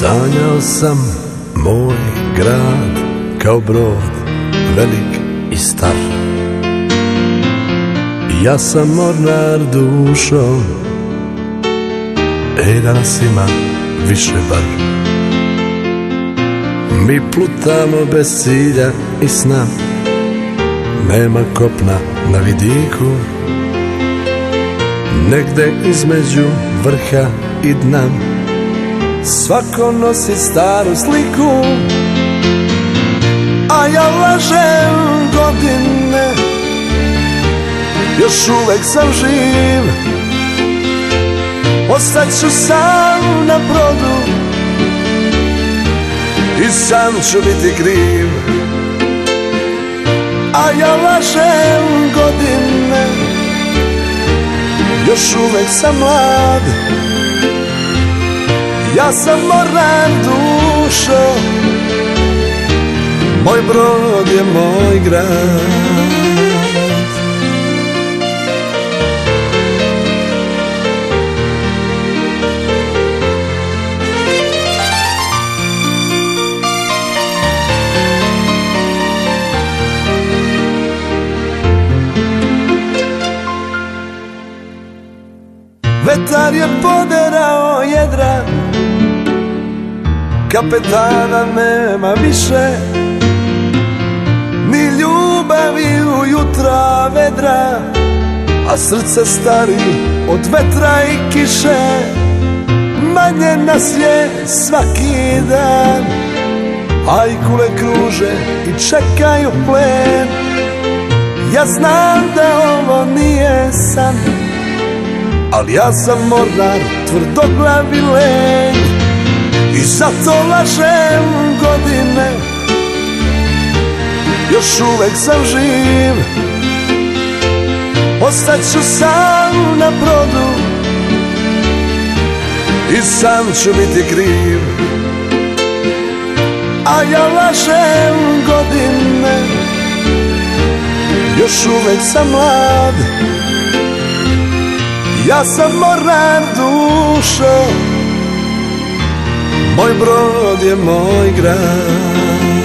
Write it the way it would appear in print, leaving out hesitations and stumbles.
Sanjao sam moj grad kao brod, velik i star. Ja sam mornar dušom, danas ima više bar. Mi plutamo bez cilja i sna, nema kopna na vidiku. Negde između vrha i dna svako nosi staru sliku. A ja lažem godine, još uvek sam živ. Ostaću sam na brodu i sam ću biti kriv. A ja lažem godine, još uvek sam mlad. Ja sam mornar dušo, moj brod je moj grad. Vetar je poderao jedra, kapetana nema više, ni ljubavi u jutra vedra, a srce stari od vetra i kiše. Manje nas je svaki dan, ajkule kruže i čekaju plen. Ja znam da ovo nije san, ali ja sam mornar, tvrdoglavi lenj. I zato lažem godine, još uvek sam živ. Ostaću sam na brodu i sam ću biti kriv. A ja lažem godine, još uvek sam mlad. Ja sam mornar dušo, moj brod je moj grad.